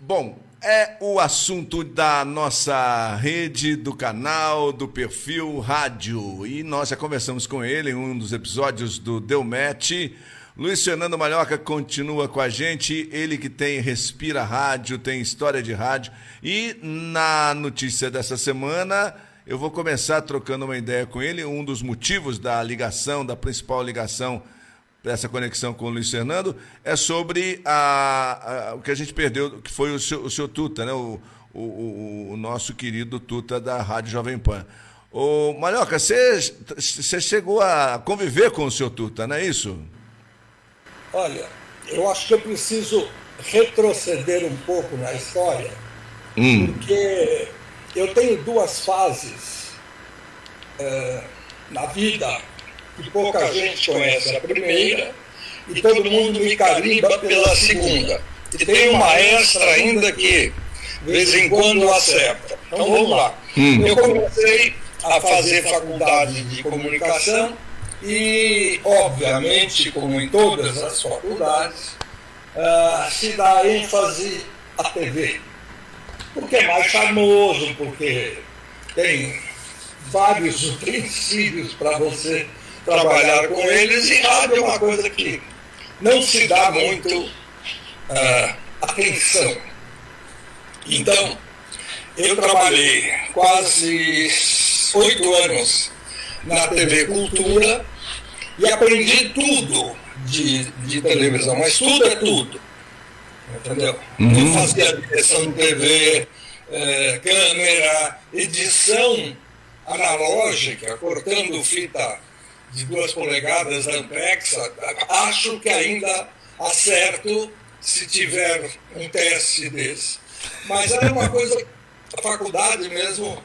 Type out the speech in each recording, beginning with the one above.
Bom, é o assunto da nossa rede, do canal, do perfil rádio. E nós já conversamos com ele em um dos episódios do Deu Match. Luiz Fernando Malhoca continua com a gente, ele que tem Respira Rádio, tem História de Rádio. E na notícia dessa semana, eu vou começar trocando uma ideia com ele. Um dos motivos da ligação, da principal ligação dessa conexão com o Luiz Fernando, é sobre o que a gente perdeu, que foi o seu Tuta, né? O nosso querido Tuta da Rádio Jovem Pan. Ô, Malhoca, você chegou a conviver com o seu Tuta, não é isso? Olha, eu acho que eu preciso retroceder um pouco na história, porque eu tenho duas fases na vida que pouca gente conhece. A primeira, e todo mundo me carimba pela segunda. E tem uma extra ainda que, de vez em quando, acerta. Então, vamos lá. Eu comecei a fazer faculdade de comunicação e, obviamente, como em todas as faculdades, se dá ênfase à TV. Porque é mais famoso, porque tem vários utensílios para você trabalhar com eles, e rádio é uma coisa que não se dá muito atenção. Então, eu trabalhei quase 8 anos na TV Cultura e aprendi tudo de televisão, mas tudo é tudo, entendeu? Eu fazia direção de TV, câmera, edição analógica, cortando fita de 2 polegadas da Ampexa. Acho que ainda acerto se tiver um teste desse. Mas era uma coisa, a faculdade mesmo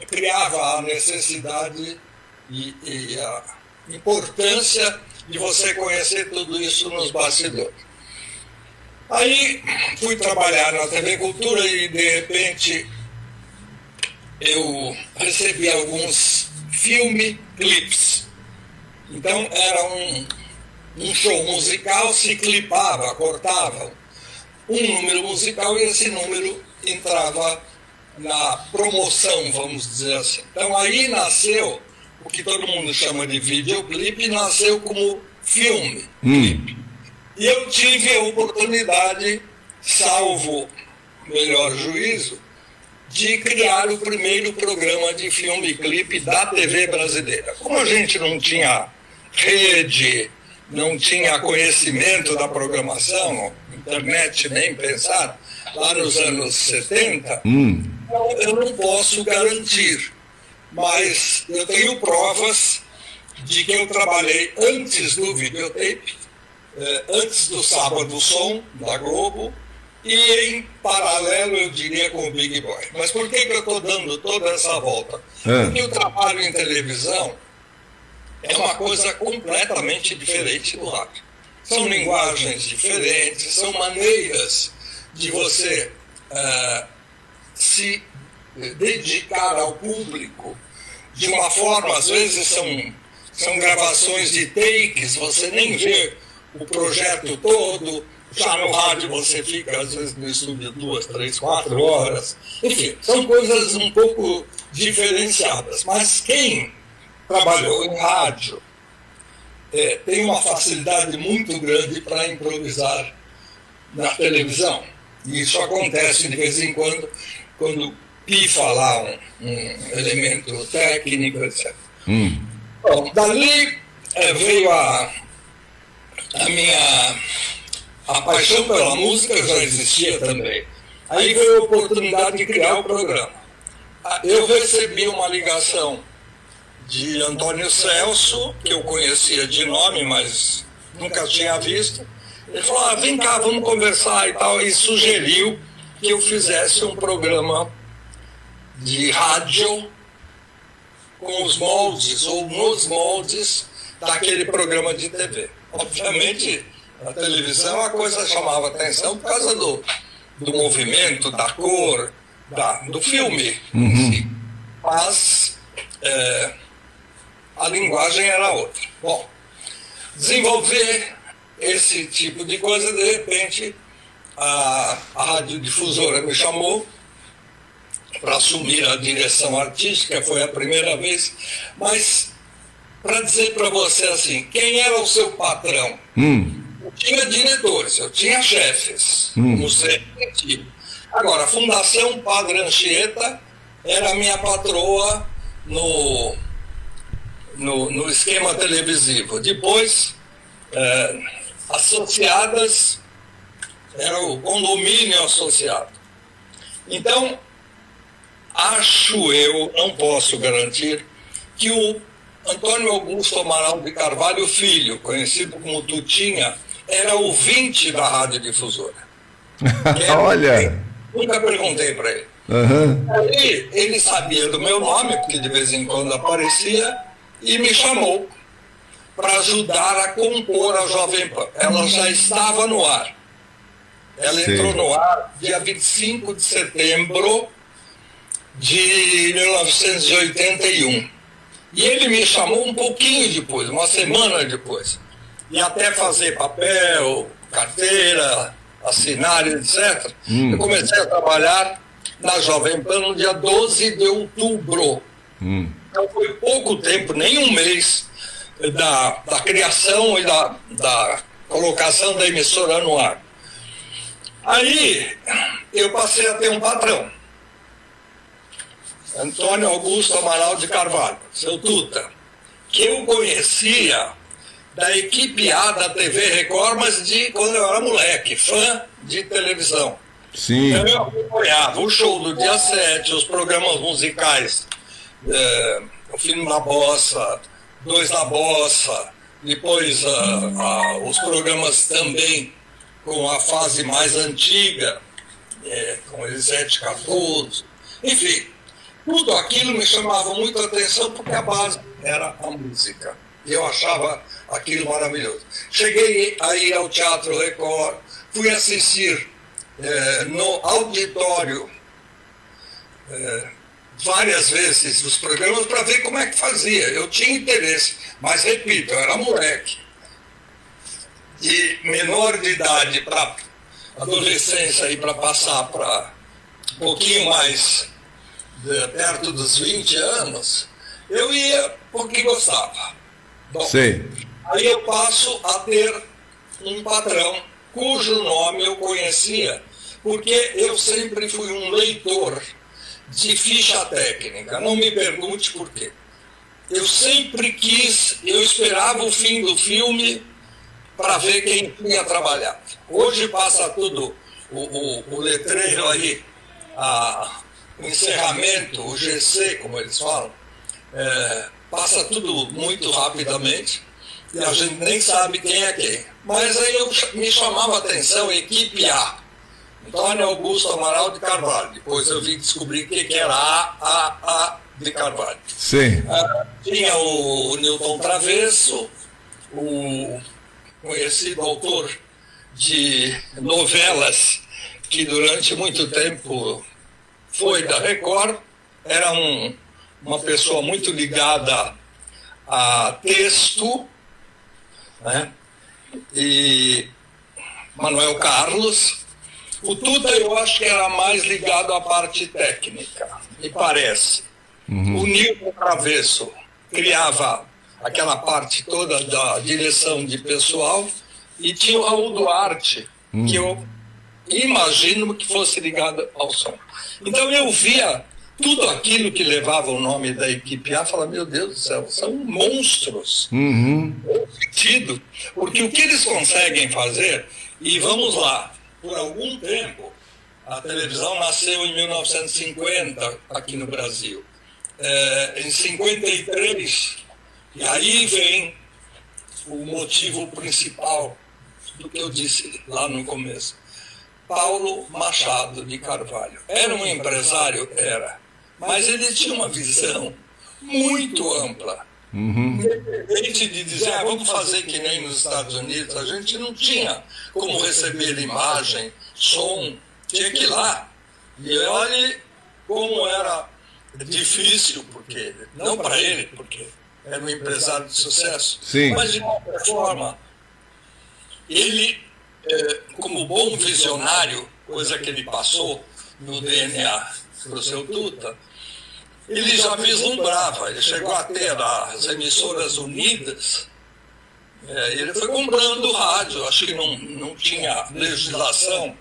criava a necessidade e a importância de você conhecer tudo isso nos bastidores. Aí fui trabalhar na TV Cultura e, de repente, eu recebi alguns clipes. Então era um show musical, se clipava, cortava um número musical e esse número entrava na promoção, vamos dizer assim. Então aí nasceu o que todo mundo chama de videoclipe, nasceu como filme, clipe. E eu tive a oportunidade, salvo melhor juízo, de criar o primeiro programa de filme e clipe da TV brasileira. Como a gente não tinha rede, não tinha conhecimento da programação, internet nem pensar, lá nos anos 70, eu não posso garantir. Mas eu tenho provas de que eu trabalhei antes do videotape, antes do Sábado Som, da Globo, e em paralelo, eu diria, com o Big Boy. Mas por que eu estou dando toda essa volta? Porque o trabalho em televisão é uma coisa completamente diferente do rádio. São linguagens diferentes, são maneiras de você se dedicar ao público de uma forma, às vezes são gravações de takes, você nem vê o projeto todo. Já no rádio você fica, às vezes, no estúdio 2, 3, 4 horas. Enfim, são coisas um pouco diferenciadas. Mas quem trabalhou em rádio tem uma facilidade muito grande para improvisar na televisão. E isso acontece de vez em quando pifa lá um elemento técnico, etc. Bom, dali veio a minha... A paixão pela música já existia também. Aí veio a oportunidade de criar o programa. Eu recebi uma ligação de Antônio Celso, que eu conhecia de nome, mas nunca tinha visto. Ele falou, vem cá, vamos conversar e tal, e sugeriu que eu fizesse um programa de rádio com os moldes, ou nos moldes, daquele programa de TV. Obviamente, na televisão a coisa chamava atenção por causa do movimento, da cor, do filme em si. Mas a linguagem era outra. Bom, desenvolver esse tipo de coisa, de repente, a radiodifusora me chamou para assumir a direção artística, foi a primeira vez, mas para dizer para você assim, quem era o seu patrão? Eu tinha diretores, eu tinha chefes no centro. Agora, a Fundação Padre Anchieta era a minha patroa no esquema televisivo. Depois, associadas, era o condomínio associado. Então, acho eu, não posso garantir, que o Antônio Augusto Amaral de Carvalho Filho, conhecido como Tutinha, era ouvinte da radiodifusora. Olha! Nunca perguntei para ele. Aí ele sabia do meu nome, porque de vez em quando aparecia, e me chamou para ajudar a compor a Jovem Pan. Ela já estava no ar. Ela entrou no ar dia 25 de setembro de 1981. E ele me chamou um pouquinho depois, uma semana depois. E até fazer papel, carteira, assinar, etc. Eu comecei a trabalhar na Jovem Pan no dia 12 de outubro. Então foi pouco tempo, nem um mês, da criação e da colocação da emissora no ar. Aí eu passei a ter um patrão, Antônio Augusto Amaral de Carvalho, seu Tuta, que eu conhecia da equipe A da TV Record, mas de quando eu era moleque, fã de televisão. Sim. Então eu acompanhava o show do dia 7, os programas musicais, o filme da Bossa, Dois da Bossa, depois os programas também com a fase mais antiga, com Elisete Cardoso, enfim, tudo aquilo me chamava muito a atenção porque a base era a música. E eu achava aquilo maravilhoso. Cheguei aí ao Teatro Record, fui assistir no auditório várias vezes os programas para ver como é que fazia. Eu tinha interesse, mas repito, eu era moleque. E menor de idade para adolescência e para passar para um pouquinho mais perto dos 20 anos, eu ia porque gostava. Bom, aí eu passo a ter um patrão cujo nome eu conhecia, porque eu sempre fui um leitor de ficha técnica. Não me pergunte por quê. Eu sempre quis, eu esperava o fim do filme para ver quem tinha trabalhado. Hoje passa tudo, o letreiro aí, o encerramento, o GC, como eles falam, passa tudo muito rapidamente e a gente nem sabe quem é quem. Mas aí me chamava a atenção a equipe A, Antônio Augusto Amaral de Carvalho. Depois eu vim descobrir o que era A de Carvalho. Sim. Tinha o Newton Travesso, o conhecido autor de novelas que durante muito tempo foi da Record, era uma pessoa muito ligada a texto, né? E Manuel Carlos. O Tuta eu acho que era mais ligado à parte técnica, me parece. O Nilton Travesso criava aquela parte toda da direção de pessoal, e tinha o Raul Duarte, que eu imagino que fosse ligado ao som. Então eu via tudo aquilo que levava o nome da equipe A, falava, meu Deus do céu, são monstros. Sentido, porque o que eles conseguem fazer, e vamos lá, por algum tempo, a televisão nasceu em 1950 aqui no Brasil. Em 53, e aí vem o motivo principal do que eu disse lá no começo. Paulo Machado de Carvalho. Era um empresário? Era. Mas ele tinha uma visão muito ampla. Independente de dizer, vamos fazer que nem nos Estados Unidos, a gente não tinha como receber imagem, som, tinha que ir lá. E olhe como era difícil, porque não para ele, porque era um empresário de sucesso, Sim. mas de qualquer forma, ele como bom visionário, coisa que ele passou no DNA para o seu Tuta, ele já vislumbrava, ele chegou a ter as emissoras unidas, ele foi comprando rádio, acho que não tinha legislação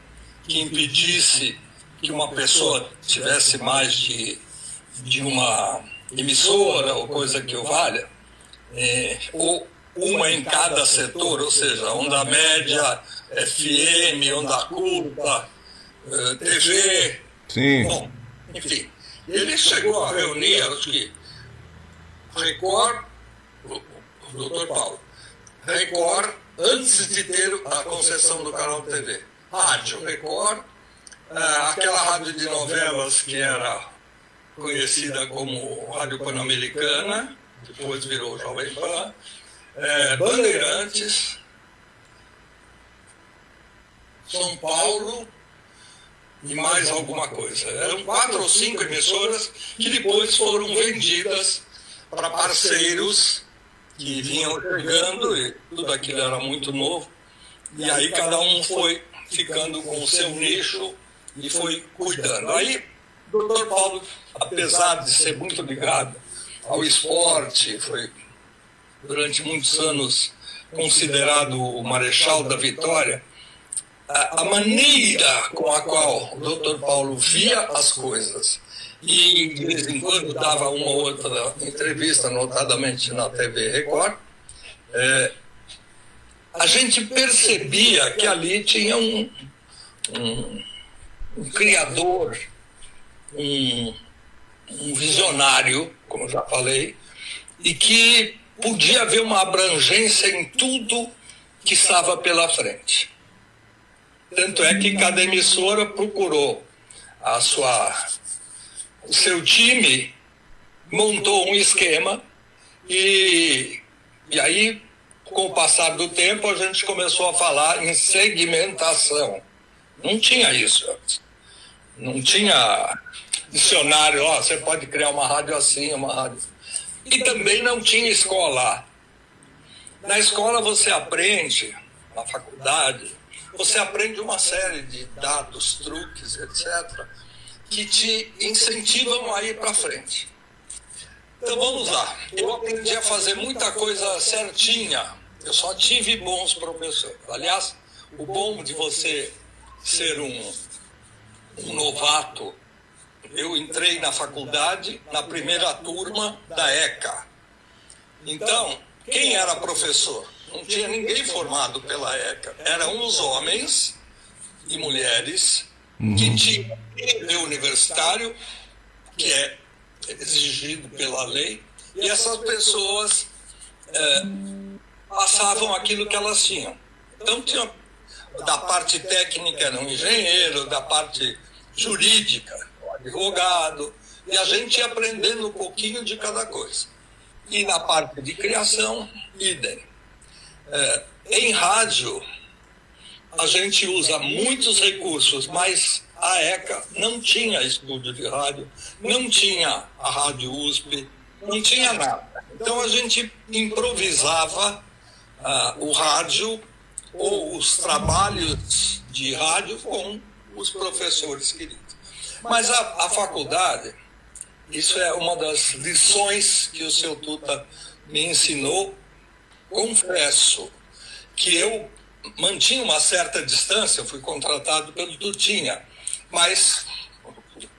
que impedisse que uma pessoa tivesse mais de uma emissora ou coisa que o valha, ou uma em cada setor, ou seja, onda média, FM, onda curta, TV. Sim. Bom, enfim, ele chegou a reunir, acho que Record, o doutor Paulo, Record, antes de ter a concessão do canal TV, Rádio Record, aquela rádio de novelas que era conhecida como Rádio Pan-Americana, depois virou Jovem Pan, Bandeirantes, São Paulo e mais alguma coisa. Eram 4 ou 5 emissoras que depois foram vendidas para parceiros que vinham chegando, e tudo aquilo era muito novo, e aí cada um foi ficando com o seu nicho e foi cuidando. Aí o Dr. Paulo, apesar de ser muito ligado ao esporte, foi durante muitos anos considerado o marechal da vitória, a maneira com a qual o Dr. Paulo via as coisas e de vez em quando dava uma ou outra entrevista, notadamente na TV Record, a gente percebia que ali tinha um criador, um visionário, como já falei, e que podia haver uma abrangência em tudo que estava pela frente. Tanto é que cada emissora procurou o seu time, montou um esquema e aí, com o passar do tempo, a gente começou a falar em segmentação. Não tinha isso antes. Não tinha dicionário, você pode criar uma rádio assim, uma rádio... E também não tinha escola. Na escola você aprende, na faculdade, você aprende uma série de dados, truques, etc., que te incentivam a ir para frente. Então vamos lá. Eu aprendi a fazer muita coisa certinha. Eu só tive bons professores. Aliás, o bom de você ser um novato, eu entrei na faculdade na primeira turma da ECA. Então, quem era professor? Não tinha ninguém formado pela ECA. Eram os homens e mulheres que tinham nível universitário, que é exigido pela lei, e essas pessoas passavam aquilo que elas tinham. Então, tinha, da parte técnica era um engenheiro, da parte jurídica, um advogado, e a gente ia aprendendo um pouquinho de cada coisa. E na parte de criação, idem. Em rádio, a gente usa muitos recursos, mas a ECA não tinha estúdio de rádio, não tinha a Rádio USP, não tinha nada. Então a gente improvisava o rádio ou os trabalhos de rádio com os professores queridos. Mas a faculdade, isso é uma das lições que o seu Tuta me ensinou. Confesso que eu mantinha uma certa distância, eu fui contratado pelo Tutinha, mas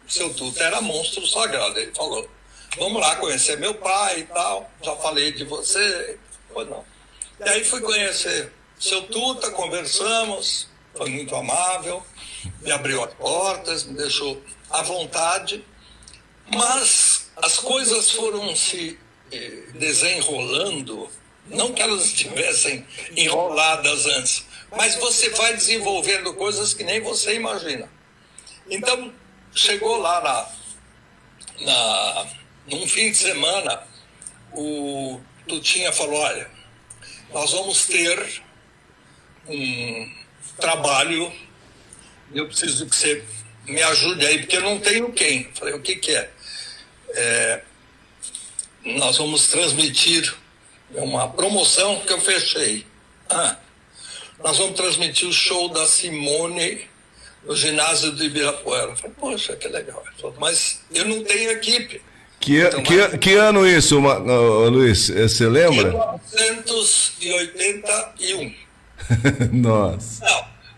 o seu Tuta era monstro sagrado. Ele falou, vamos lá conhecer meu pai e tal, já falei de você, ou não. E aí fui conhecer o seu Tuta, conversamos, foi muito amável, me abriu as portas, me deixou à vontade, mas as coisas foram se desenrolando, não que elas estivessem enroladas antes, mas você vai desenvolvendo coisas que nem você imagina. Então, chegou lá num fim de semana, o Tutinha falou, olha, nós vamos ter um trabalho, eu preciso que você me ajude aí, porque eu não tenho quem. Falei, o que é? Nós vamos transmitir uma promoção que eu fechei. nós vamos transmitir o show da Simone no ginásio do Ibirapuera. Eu falei, poxa, que legal. Ele falou, mas eu não tenho equipe. Que ano isso, Luiz? Você lembra? 1981. Nossa.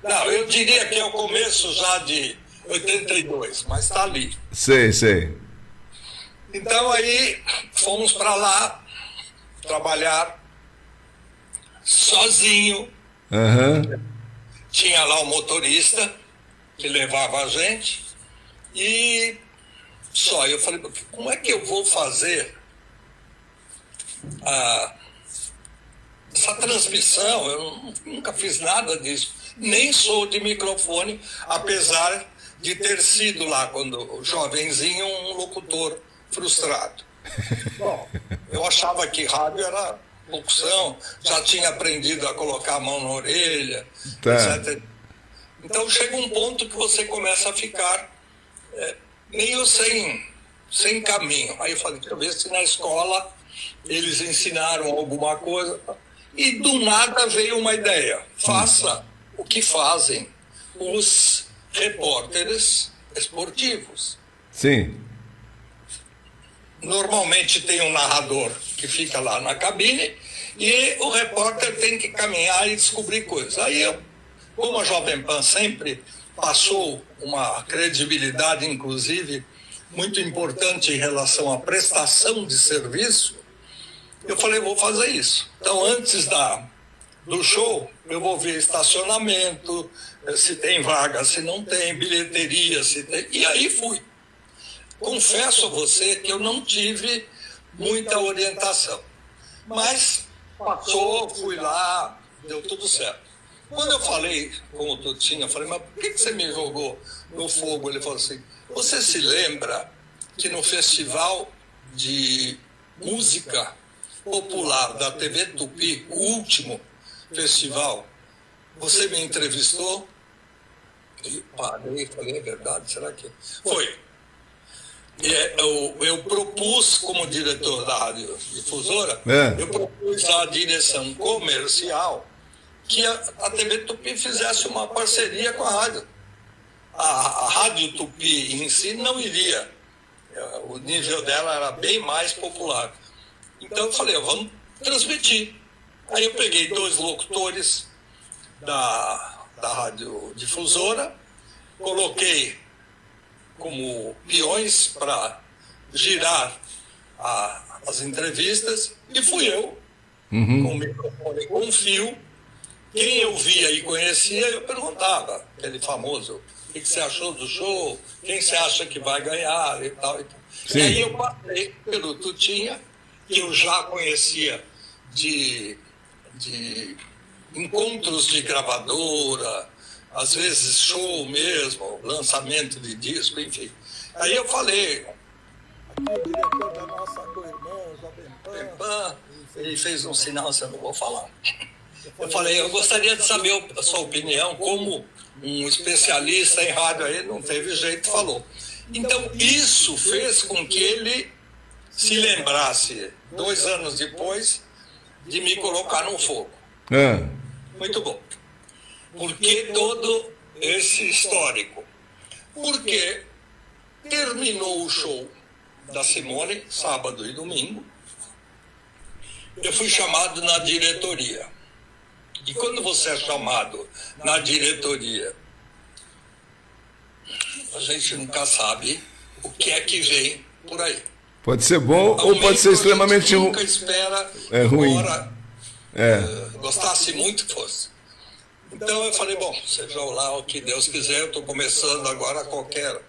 Não, eu diria que é o começo já de 82, mas está ali. Sei. Então aí fomos para lá trabalhar sozinho. Uhum. Tinha lá o motorista que levava a gente e só. Eu falei, como é que eu vou fazer essa transmissão? Eu nunca fiz nada disso. Nem sou de microfone, apesar de ter sido lá, quando jovenzinho, um locutor frustrado. Bom, eu achava que rádio era locução, já tinha aprendido a colocar a mão na orelha, etc. Então chega um ponto que você começa a ficar meio sem caminho. Aí eu falei, deixa eu ver se na escola eles ensinaram alguma coisa. E do nada veio uma ideia. Faça o que fazem os repórteres esportivos. Sim. Normalmente tem um narrador que fica lá na cabine e o repórter tem que caminhar e descobrir coisas. Aí eu, como a Jovem Pan sempre passou uma credibilidade, inclusive, muito importante em relação à prestação de serviço, eu falei, vou fazer isso. Então, antes do show, eu vou ver estacionamento, se tem vaga, se não tem, bilheteria, se tem... E aí fui. Confesso a você que eu não tive muita orientação. Mas passou, fui lá, deu tudo certo. Quando eu falei com o Tutinho, eu falei, mas por que você me jogou no fogo? Ele falou assim, você se lembra que no festival de música popular da TV Tupi, o último festival, você me entrevistou? E parei, falei, é verdade, será que... Foi. Eu propus, como diretor da Rádio Difusora, eu propus à direção comercial que a TV Tupi fizesse uma parceria com a rádio. A Rádio Tupi em si não iria. O nível dela era bem mais popular. Então eu falei, vamos transmitir. Aí eu peguei 2 locutores da Rádio Difusora, coloquei como peões para girar as entrevistas e fui eu, com o microfone com fio. Quem eu via e conhecia, eu perguntava, aquele famoso, o que você achou do show, quem você acha que vai ganhar e tal. E aí eu passei pelo Tutinha, que eu já conhecia de encontros de gravadora, às vezes show mesmo, lançamento de disco, enfim. Aí eu falei, aqui o diretor da nossa co-irmã, Jovem Pan, ele fez um sinal, assim, eu não vou falar. Eu falei, eu gostaria de saber a sua opinião, como um especialista em rádio aí, não teve jeito, falou. Então, isso fez com que ele se lembrasse, 2 anos depois, de me colocar no fogo. Muito bom. Por que todo esse histórico? Porque terminou o show da Simone, sábado e domingo, eu fui chamado na diretoria. E quando você é chamado na diretoria, a gente nunca sabe o que é que vem por aí. Pode ser bom ou pode ser extremamente ruim. Nunca espera, ruim. Embora gostasse muito que fosse. Então eu falei, bom, seja lá o que Deus quiser, eu estou começando agora, qualquer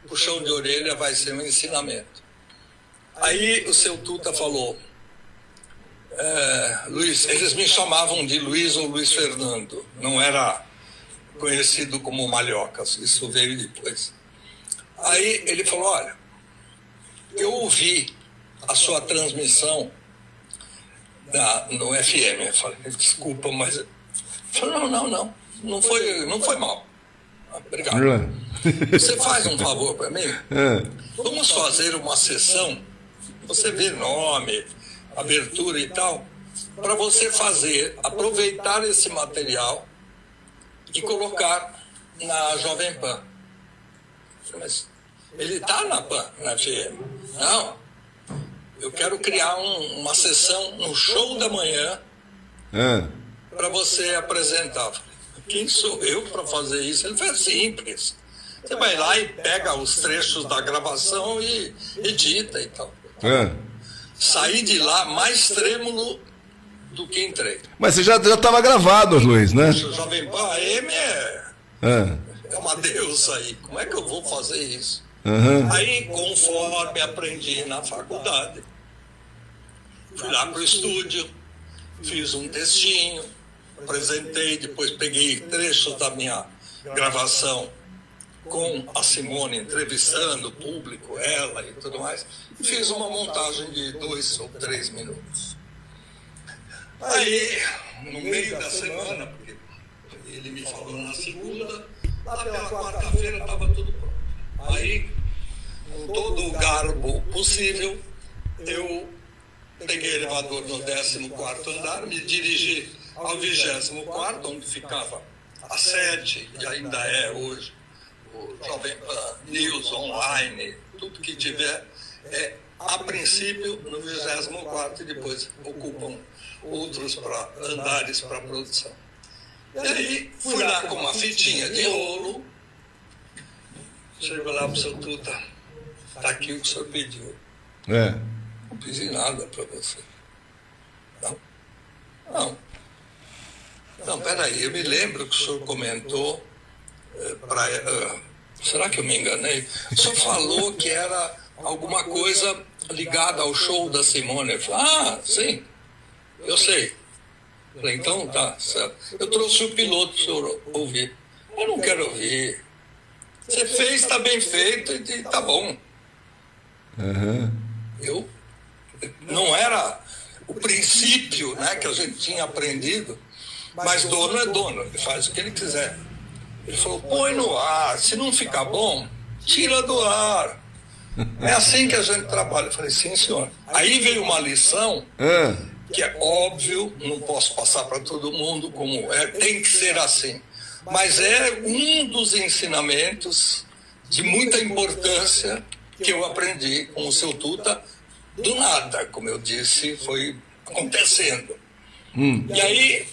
puxão de orelha vai ser um ensinamento. Aí o seu Tuta falou, Luiz, eles me chamavam de Luiz ou Luiz Fernando, não era conhecido como Malhocas, isso veio depois. Aí ele falou, olha, eu ouvi a sua transmissão no FM. Eu falei, desculpa, mas... Eu falei, não foi mal. Obrigado. Você faz um favor para mim? Vamos fazer uma sessão, você vê nome, abertura e tal, para você aproveitar esse material e colocar na Jovem Pan. Mas ele está na Pan, na FM. Não, eu quero criar uma sessão no show da manhã para você apresentar. Quem sou eu para fazer isso? Ele fez simples. Você vai lá e pega os trechos da gravação e edita e tal. Saí de lá mais trêmulo do que entrei. Mas você já estava gravado, Luiz, né? O Jovem Pan AM é uma deusa aí. Como é que eu vou fazer isso? Aí, conforme aprendi na faculdade, fui lá para o estúdio, fiz um textinho, apresentei, depois peguei trechos da minha gravação com a Simone entrevistando o público, ela e tudo mais, e fiz uma montagem de 2 ou 3 minutos. Aí, no meio da semana, porque ele me falou na segunda, lá pela quarta-feira estava tudo pronto. Aí, com todo o garbo possível, eu peguei o elevador no 14º andar, me dirigi ao 24º, onde ficava a sede, e ainda é hoje, o Jovem Pan News Online, tudo que tiver, a princípio no 24º, e depois ocupam outros andares para produção. E aí fui lá com uma fitinha de rolo, chego lá para o seu Tuta, está aqui o que o senhor pediu. Não pedi nada para você. Não, peraí, eu me lembro que o senhor comentou, será que eu me enganei? O senhor falou que era alguma coisa ligada ao show da Simone. Eu falei, sim, eu sei. Eu falei, então tá, certo. Eu trouxe o piloto para o senhor ouvir. Eu não quero ouvir. Você fez, está bem feito e tá bom. Não era o princípio, né, que a gente tinha aprendido, mas dono é dono, ele faz o que ele quiser. Ele falou, põe no ar, se não ficar bom, tira do ar. É assim que a gente trabalha. Eu falei, sim, senhor. Aí veio uma lição que é óbvio, não posso passar para todo mundo como tem que ser assim. Mas é um dos ensinamentos de muita importância que eu aprendi com o seu Tuta do nada, como eu disse, foi acontecendo. E aí,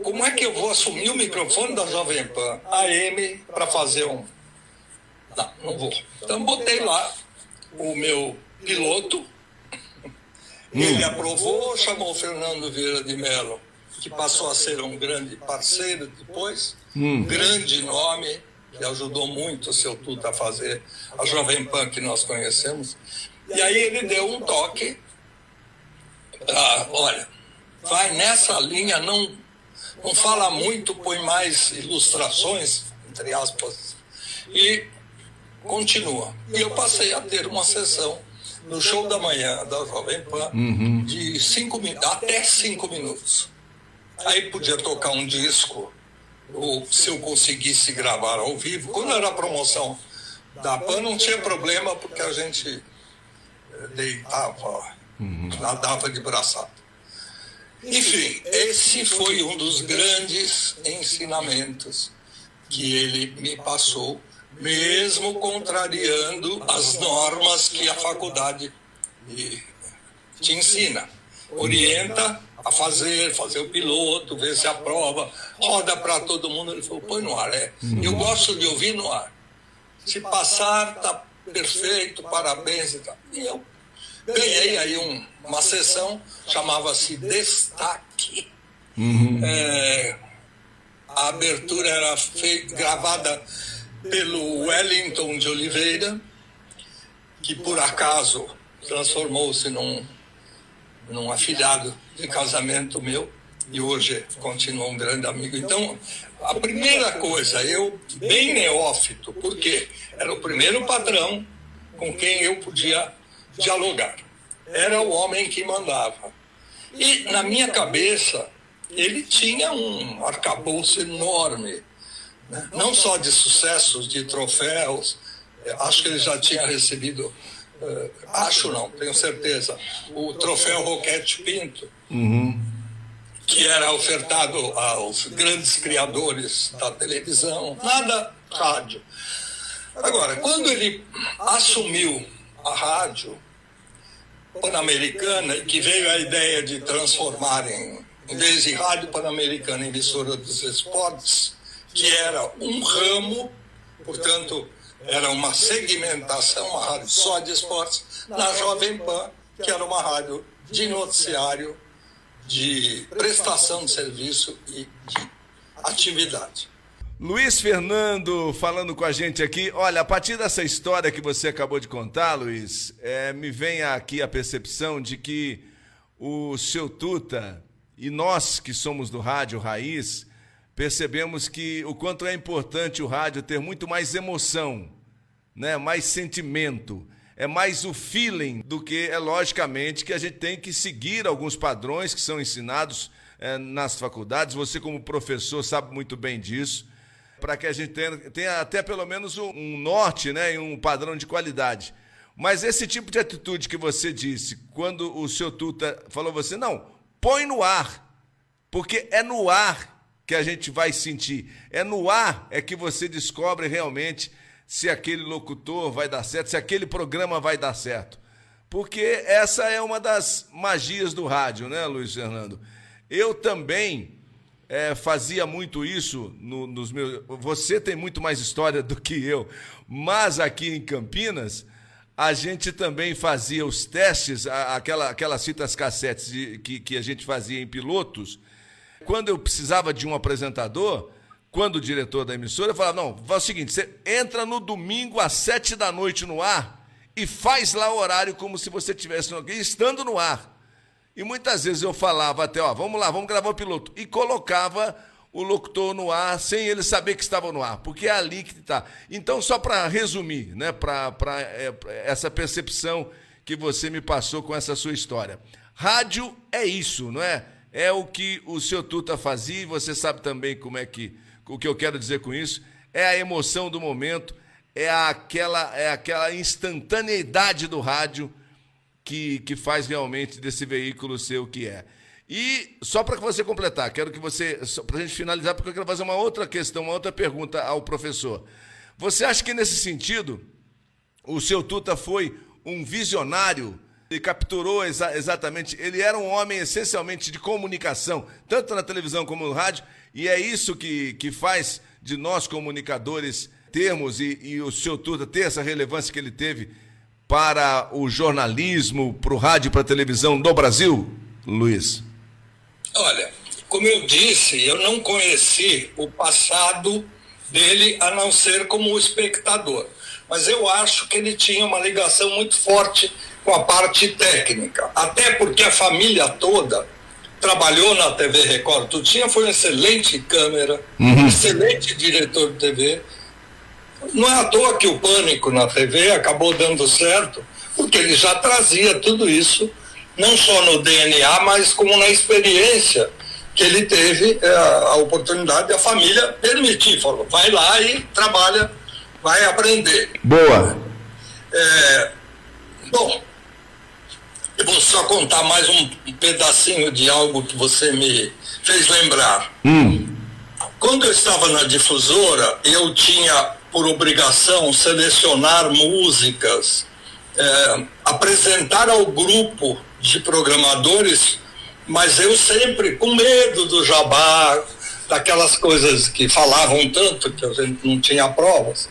como é que eu vou assumir o microfone da Jovem Pan AM para fazer não vou. Então botei lá o meu piloto, ele aprovou, chamou o Fernando Vieira de Mello, que passou a ser um grande parceiro depois, grande nome, que ajudou muito o seu Tuta a fazer a Jovem Pan que nós conhecemos. E aí ele deu um toque, olha, vai nessa linha, não fala muito, põe mais ilustrações, entre aspas, e continua. E eu passei a ter uma sessão no show da manhã da Jovem Pan de até 5 minutos. Aí podia tocar um disco, ou se eu conseguisse gravar ao vivo. Quando era a promoção da Pan não tinha problema, porque a gente deitava, nadava de braçada. Enfim, esse foi um dos grandes ensinamentos que ele me passou, mesmo contrariando as normas que a faculdade te ensina. Orienta a fazer o piloto, ver se aprova, roda para todo mundo. Ele falou, põe no ar, eu gosto de ouvir no ar. Se passar, tá perfeito, parabéns e tal. E eu ganhei aí uma sessão, chamava-se Destaque. A abertura era gravada pelo Wellington de Oliveira, que por acaso transformou-se num afilhado de casamento meu, e hoje continua um grande amigo. Então, a primeira coisa, eu bem neófito, porque era o primeiro patrão com quem eu podia dialogar. Era o homem que mandava. E, na minha cabeça, ele tinha um arcabouço enorme, né? Não só de sucessos, de troféus. Acho que ele já tinha recebido, tenho certeza, o troféu Roquete Pinto, que era ofertado aos grandes criadores da televisão, nada rádio. Agora, quando ele assumiu a rádio Pan-Americana, que veio a ideia de transformar em vez de Rádio Pan-Americana, emissora dos esportes, que era um ramo, portanto, era uma segmentação, uma rádio só de esportes, na Jovem Pan, que era uma rádio de noticiário, de prestação de serviço e de atividade. Luiz Fernando falando com a gente aqui. Olha, a partir dessa história que você acabou de contar, Luiz, me vem aqui a percepção de que o seu Tuta e nós que somos do rádio Raiz, percebemos que o quanto é importante o rádio ter muito mais emoção, né? Mais sentimento, é mais o feeling do que logicamente que a gente tem que seguir alguns padrões que são ensinados nas faculdades. Você como professor sabe muito bem disso, para que a gente tenha até pelo menos um norte, né? E um padrão de qualidade. Mas esse tipo de atitude que você disse, quando o seu Tuta falou você, não, põe no ar, porque é no ar que a gente vai sentir. É no ar é que você descobre realmente se aquele locutor vai dar certo, se aquele programa vai dar certo. Porque essa é uma das magias do rádio, né, Luiz Fernando? Eu também fazia muito isso nos meus... Você tem muito mais história do que eu, mas aqui em Campinas, a gente também fazia os testes, aquelas fitas cassetes que a gente fazia em pilotos. Quando eu precisava de um apresentador, quando o diretor da emissora falava, não, faz o seguinte, você entra no domingo às 7 da noite no ar e faz lá o horário como se você estivesse estando no ar. E muitas vezes eu falava até, vamos lá, vamos gravar o piloto. E colocava o locutor no ar sem ele saber que estava no ar, porque é ali que está. Então, só para resumir, né, para essa percepção que você me passou com essa sua história. Rádio é isso, não é? É o que o seu Tuta fazia, e você sabe também o que eu quero dizer com isso, é a emoção do momento, é aquela instantaneidade do rádio que faz realmente desse veículo ser o que é. E só para você completar, quero que você, para a gente finalizar, porque eu quero fazer uma outra questão, uma outra pergunta ao professor. Você acha que nesse sentido o seu Tuta foi um visionário? Ele capturou exatamente, ele era um homem essencialmente de comunicação, tanto na televisão como no rádio, e é isso que faz de nós comunicadores termos e o seu Tuta ter essa relevância que ele teve para o jornalismo, para o rádio e para a televisão do Brasil, Luiz? Olha, como eu disse, eu não conheci o passado dele a não ser como espectador. Mas eu acho que ele tinha uma ligação muito forte com a parte técnica. Até porque a família toda trabalhou na TV Record. Tutinha foi um excelente câmera, excelente diretor de TV. Não é à toa que o Pânico na TV acabou dando certo, porque ele já trazia tudo isso, não só no DNA, mas como na experiência que ele teve a oportunidade da família permitir. Falou, vai lá e trabalha, vai aprender. Boa. Bom, eu vou só contar mais um pedacinho de algo que você me fez lembrar. Quando eu estava na difusora, eu tinha por obrigação selecionar músicas, apresentar ao grupo de programadores, mas eu sempre com medo do jabá, daquelas coisas que falavam tanto que a gente não tinha provas.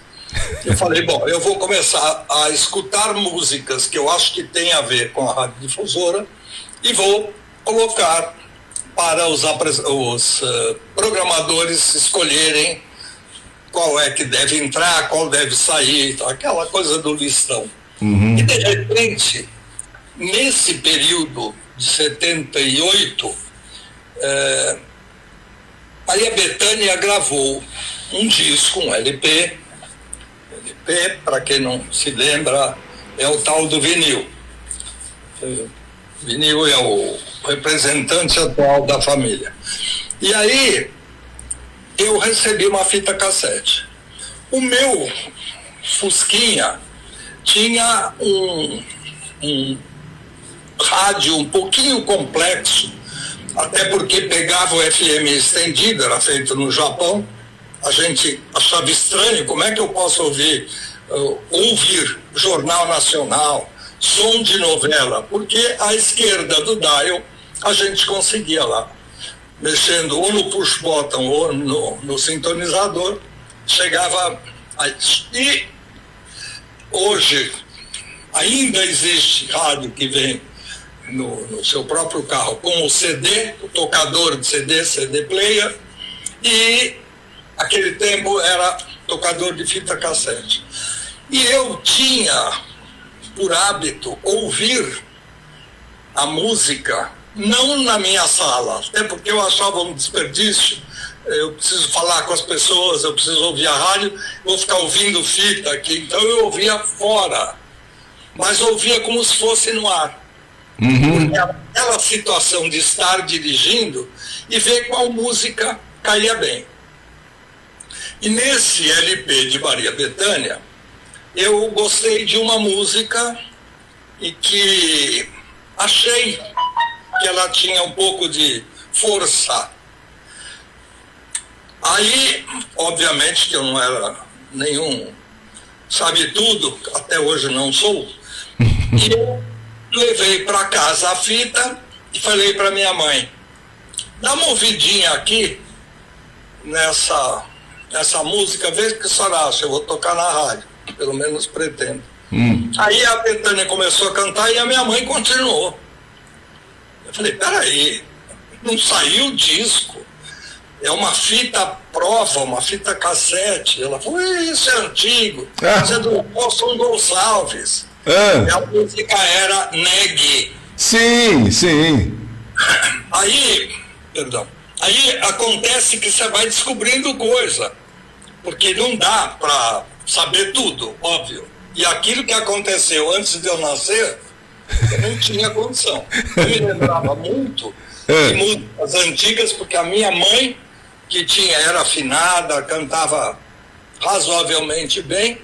Eu falei, bom, eu vou começar a escutar músicas que eu acho que tem a ver com a radiodifusora e vou colocar para os programadores escolherem qual é que deve entrar, qual deve sair, aquela coisa do listão. E de repente, nesse período de 78, Maria Bethânia gravou um disco, um LP, para quem não se lembra, é o tal do vinil. Vinil é o representante atual da família. E aí, eu recebi uma fita cassete. O meu Fusquinha tinha um rádio um pouquinho complexo, até porque pegava o FM estendido, era feito no Japão, a gente achava estranho, como é que eu posso ouvir Jornal Nacional, som de novela, porque à esquerda do dial a gente conseguia lá, mexendo ou no push button ou no sintonizador, chegava a isso. E hoje ainda existe rádio que vem no seu próprio carro com o CD, o tocador de CD, CD player, e aquele tempo era tocador de fita cassete. E eu tinha por hábito ouvir a música não na minha sala, até porque eu achava um desperdício. Eu preciso falar com as pessoas, eu preciso ouvir a rádio, vou ficar ouvindo fita aqui. Então eu ouvia fora, mas ouvia como se fosse no ar. Porque aquela situação de estar dirigindo e ver qual música caía bem. E nesse LP de Maria Bethânia, eu gostei de uma música e que achei que ela tinha um pouco de força. Aí, obviamente que eu não era nenhum sabe-tudo, até hoje não sou, e eu levei para casa a fita e falei para minha mãe, dá uma ouvidinha aqui nessa música, veja o que a senhora acha, eu vou tocar na rádio, pelo menos pretendo. Aí a Bethânia começou a cantar e a minha mãe continuou. Eu falei, peraí, não saiu o disco, é uma fita prova, uma fita cassete. Ela falou, isso é antigo, isso é do Nelson Gonçalves. E a música era Negue. Sim, sim. Aí acontece que você vai descobrindo coisa, porque não dá para saber tudo, óbvio. E aquilo que aconteceu antes de eu nascer, eu não tinha condição. Eu me lembrava muito de músicas antigas, porque a minha mãe, que era afinada, cantava razoavelmente bem,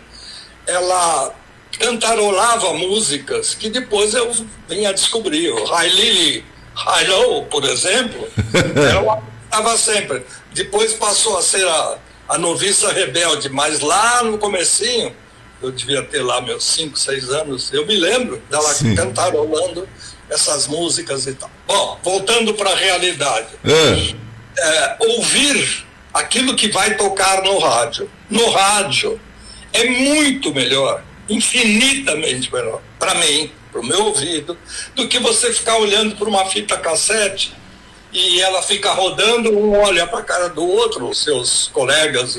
ela cantarolava músicas que depois eu vinha descobrir. O High Lily, High Low, por exemplo, ela estava sempre. Depois passou a ser a noviça rebelde, mas lá no comecinho, eu devia ter lá meus 5, 6 anos, eu me lembro dela cantarolando essas músicas e tal. Bom, voltando para a realidade. Ouvir aquilo que vai tocar no rádio. No rádio é muito melhor, infinitamente melhor, para mim, para o meu ouvido, do que você ficar olhando para uma fita cassete e ela fica rodando, um olha para a cara do outro, os seus colegas,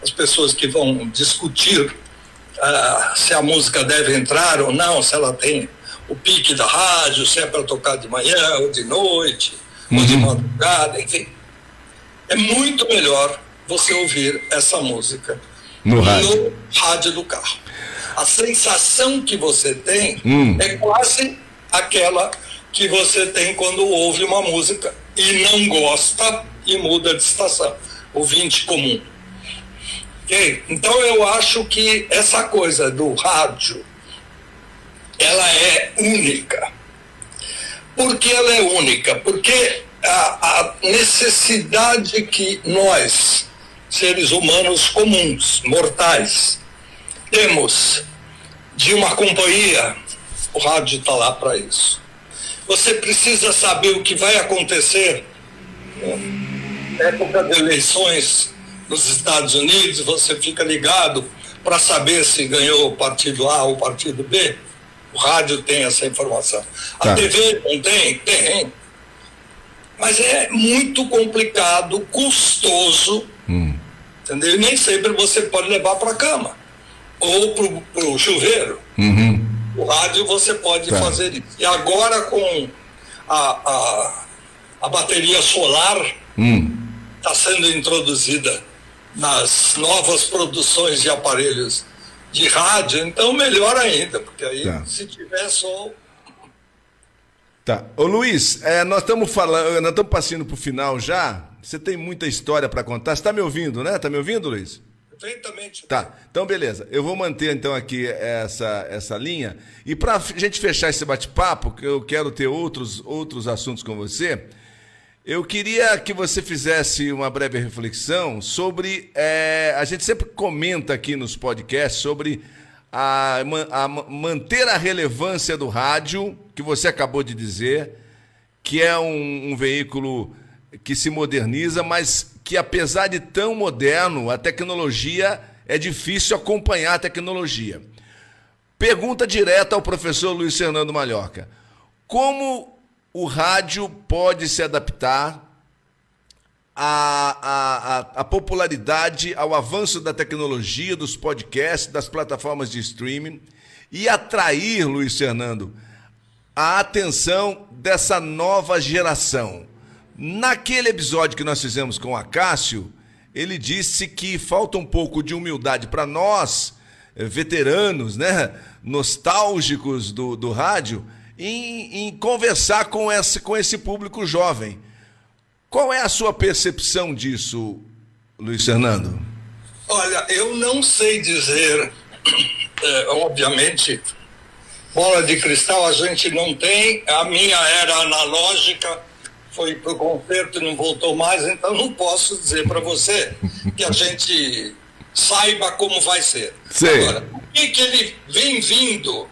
as pessoas que vão discutir se a música deve entrar ou não, se ela tem o pique da rádio, se é para tocar de manhã ou de noite, ou de madrugada, enfim. É muito melhor você ouvir essa música no rádio do carro. A sensação que você tem é quase aquela que você tem quando ouve uma música e não gosta e muda de estação. Ouvinte comum. Okay? Então eu acho que essa coisa do rádio, ela é única. Por que ela é única? Porque a necessidade que nós, seres humanos comuns, mortais, temos de uma companhia, o rádio está lá para isso. Você precisa saber o que vai acontecer na época de eleições nos Estados Unidos, você fica ligado para saber se ganhou o partido A ou o partido B. O rádio tem essa informação. A TV não tem? Tem. Mas é muito complicado, custoso, entendeu? E nem sempre você pode levar para a cama ou para o chuveiro. O rádio você pode fazer isso. E agora com a bateria solar está sendo introduzida nas novas produções de aparelhos de rádio, então melhor ainda, porque aí se tiver sol... Ô Luiz, nós estamos passando para o final já. Você tem muita história para contar. Você está me ouvindo, né? Está me ouvindo, Luiz? Perfeitamente. Tá, então beleza. Eu vou manter então aqui essa linha. E para a gente fechar esse bate-papo, que eu quero ter outros assuntos com você, Eu queria que você fizesse uma breve reflexão sobre... a gente sempre comenta aqui nos podcasts sobre manter a relevância do rádio, que você acabou de dizer, que é um veículo que se moderniza, mas que, apesar de tão moderno, a tecnologia, é difícil acompanhar a tecnologia. Pergunta direta ao professor Luiz Fernando Malhoca. Como o rádio pode se adaptar à popularidade, ao avanço da tecnologia, dos podcasts, das plataformas de streaming e atrair, Luiz Fernando, a atenção dessa nova geração? Naquele episódio que nós fizemos com o Acácio, ele disse que falta um pouco de humildade para nós, veteranos, né, nostálgicos do rádio, em conversar com esse público jovem. Qual é a sua percepção disso, Luiz Fernando? Olha, eu não sei dizer, obviamente, bola de cristal a gente não tem, a minha era analógica, foi para o concerto e não voltou mais, então não posso dizer para você que a gente saiba como vai ser. Sei. Agora, o que ele vem vindo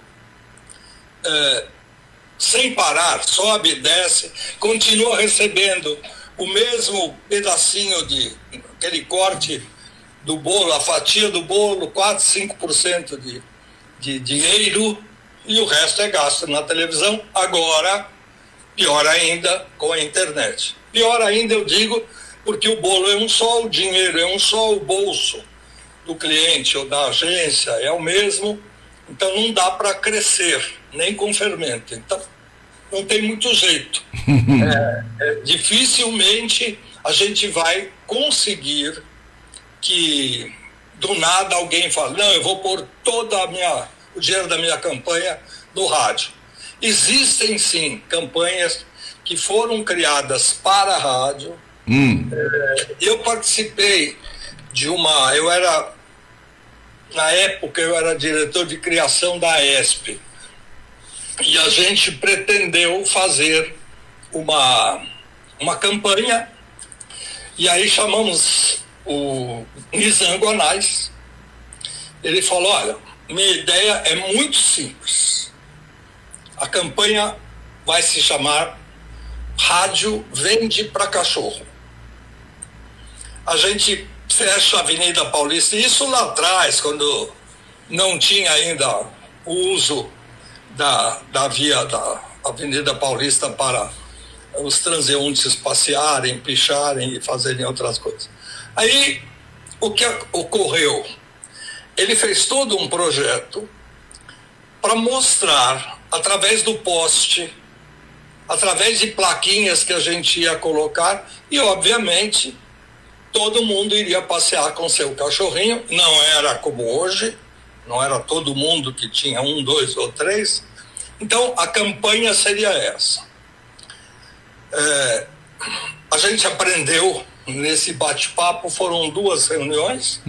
sem parar, sobe e desce, continua recebendo o mesmo pedacinho de aquele corte do bolo, a fatia do bolo, 4, 5% de dinheiro, e o resto é gasto na televisão. Agora, pior ainda, com a internet. Pior ainda, eu digo, porque o bolo é um só, o dinheiro é um só, o bolso do cliente ou da agência é o mesmo, então não dá para crescer, nem com fermento. Então, não tem muito jeito. Dificilmente a gente vai conseguir que do nada alguém fale, não, eu vou pôr o dinheiro da minha campanha no rádio. Existem sim campanhas que foram criadas para a rádio. Eu participei de na época eu era diretor de criação da ESP, e a gente pretendeu fazer uma campanha, e aí chamamos o Nizam Gonais. Ele falou, olha, minha ideia é muito simples, a campanha vai se chamar Rádio Vende para Cachorro. A gente fecha a Avenida Paulista, isso lá atrás, quando não tinha ainda o uso da via da Avenida Paulista para os transeuntes passearem, picharem e fazerem outras coisas. Aí, o que ocorreu? Ele fez todo um projeto para mostrar, através do poste, através de plaquinhas que a gente ia colocar, e, obviamente, todo mundo iria passear com seu cachorrinho. Não era como hoje, não era todo mundo que tinha 1, 2 ou 3. Então, a campanha seria essa. A gente aprendeu, nesse bate-papo, foram 2 reuniões,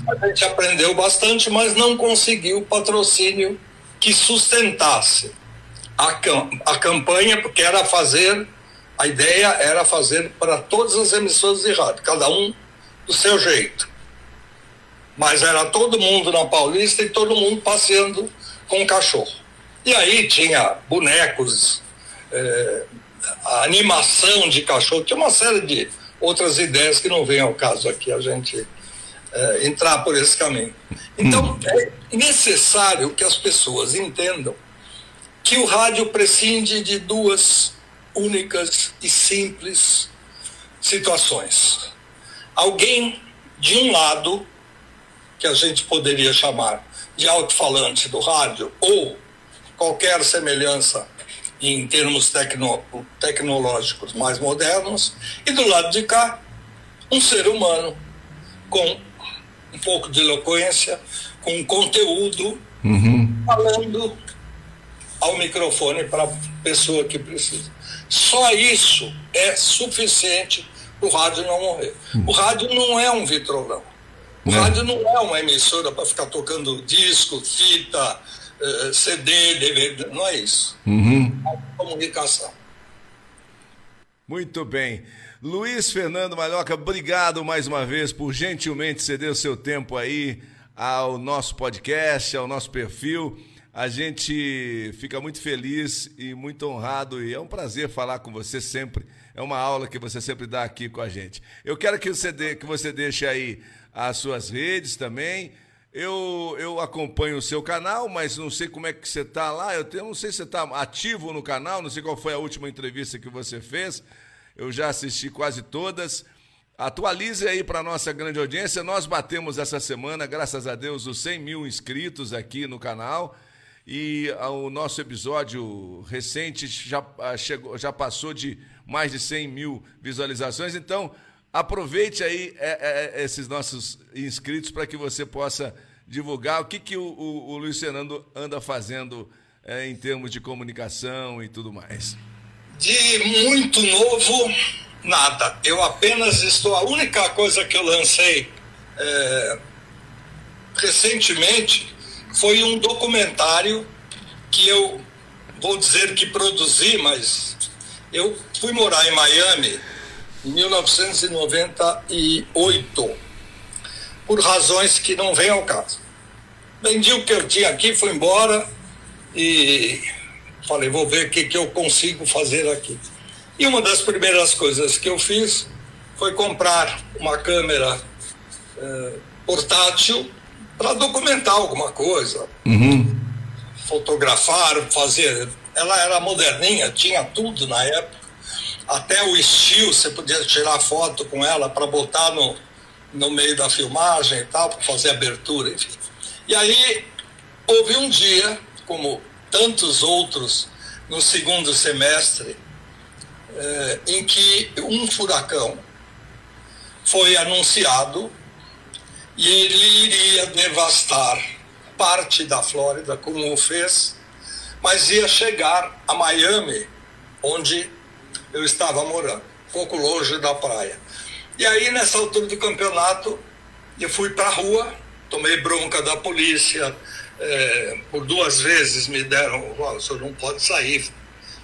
a gente aprendeu bastante, mas não conseguiu patrocínio que sustentasse a campanha, porque a ideia era fazer para todas as emissoras de rádio, cada um do seu jeito. Mas era todo mundo na Paulista e todo mundo passeando com cachorro. E aí tinha bonecos, a animação de cachorro, tinha uma série de outras ideias que não vem ao caso aqui a gente entrar por esse caminho. Então, é necessário que as pessoas entendam que o rádio prescinde de 2 únicas e simples situações. Alguém de um lado, que a gente poderia chamar de alto-falante do rádio, ou qualquer semelhança em termos tecnológicos mais modernos, e do lado de cá, um ser humano com um pouco de eloquência, com conteúdo, falando ao microfone para a pessoa que precisa. Só isso é suficiente para o rádio não morrer. O rádio não é um vitrolão. O rádio não é uma emissora para ficar tocando disco, fita, CD, DVD, não é isso. É comunicação. Muito bem. Luiz Fernando Malhoca, obrigado mais uma vez por gentilmente ceder o seu tempo aí ao nosso podcast, ao nosso perfil. A gente fica muito feliz e muito honrado e é um prazer falar com você sempre. É uma aula que você sempre dá aqui com a gente. Eu quero que você deixe aí as suas redes também. Eu acompanho o seu canal, mas não sei como é que você está lá. Eu não sei se você está ativo no canal, não sei qual foi a última entrevista que você fez. Eu já assisti quase todas. Atualize aí para a nossa grande audiência. Nós batemos essa semana, graças a Deus, os 100 mil inscritos aqui no canal. E o nosso episódio recente já passou de mais de 100 mil visualizações. Então, aproveite aí esses nossos inscritos para que você possa divulgar o que o Luiz Fernando anda fazendo em termos de comunicação e tudo mais. De muito novo, nada. Eu apenas estou... A única coisa que eu lancei recentemente foi um documentário que eu vou dizer que produzi, mas eu fui morar em Miami em 1998, por razões que não vêm ao caso. Vendi o que eu tinha aqui, fui embora e falei, vou ver o que eu consigo fazer aqui. E uma das primeiras coisas que eu fiz foi comprar uma câmera portátil para documentar alguma coisa, fotografar, fazer. Ela era moderninha, tinha tudo na época. Até o estilo, você podia tirar foto com ela para botar no meio da filmagem e tal, para fazer abertura, enfim. E aí, houve um dia, como tantos outros, no segundo semestre, em que um furacão foi anunciado e ele iria devastar parte da Flórida, como o fez, mas ia chegar a Miami, onde eu estava morando, um pouco longe da praia. E aí, nessa altura do campeonato, eu fui para a rua, tomei bronca da polícia, por 2 vezes me deram, o senhor não pode sair,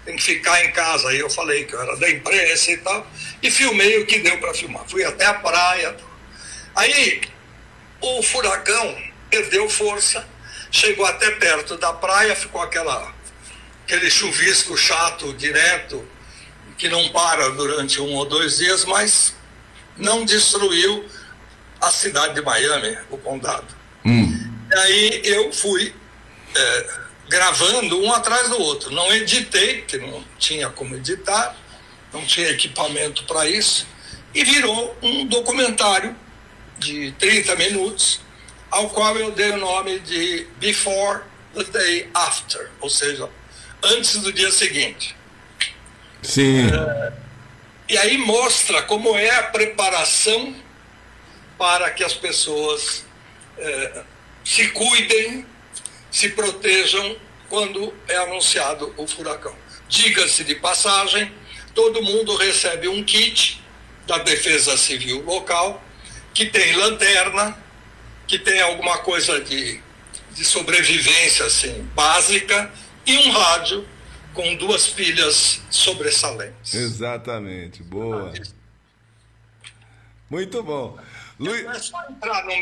tem que ficar em casa. Aí eu falei que eu era da imprensa e tal, e filmei o que deu para filmar. Fui até a praia. Aí, o furacão perdeu força, chegou até perto da praia, ficou aquele chuvisco chato, direto, que não para durante 1 ou 2 dias, mas não destruiu a cidade de Miami, o condado. E aí eu fui gravando um atrás do outro. Não editei, porque não tinha como editar, não tinha equipamento para isso, e virou um documentário de 30 minutos, ao qual eu dei o nome de Before the Day After, ou seja, antes do dia seguinte. Sim. E aí mostra como é a preparação para que as pessoas se cuidem, se protejam quando é anunciado o furacão. Diga-se de passagem, todo mundo recebe um kit da Defesa Civil local, que tem lanterna, que tem alguma coisa de sobrevivência assim, básica, e um rádio com 2 pilhas sobressalentes. Exatamente, boa. Muito bom. É só entrar no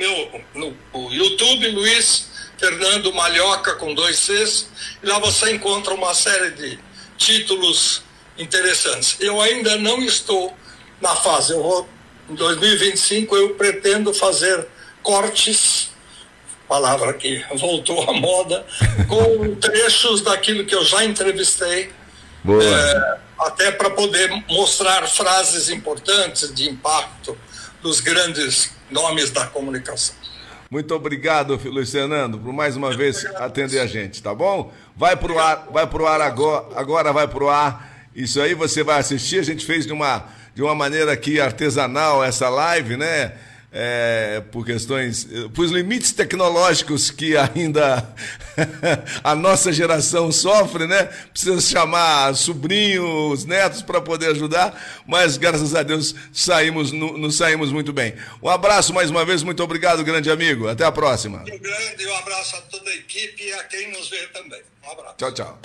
YouTube, Luiz Fernando Malhoca, com 2 Cs, e lá você encontra uma série de títulos interessantes. Eu ainda não estou na fase, em 2025 eu pretendo fazer cortes, palavra que voltou à moda, com trechos daquilo que eu já entrevistei, até para poder mostrar frases importantes de impacto dos grandes nomes da comunicação. Muito obrigado, Luiz Fernando, por mais uma vez atender a gente, tá bom? Vai pro ar agora vai pro ar. Isso aí você vai assistir. A gente fez de uma maneira aqui artesanal essa live, né? Por questões, por limites tecnológicos que ainda a nossa geração sofre, né? Precisa chamar sobrinhos, netos para poder ajudar, mas graças a Deus nos saímos muito bem. Um abraço mais uma vez, muito obrigado, grande amigo. Até a próxima. Um grande abraço a toda a equipe e a quem nos vê também. Um abraço. Tchau, tchau.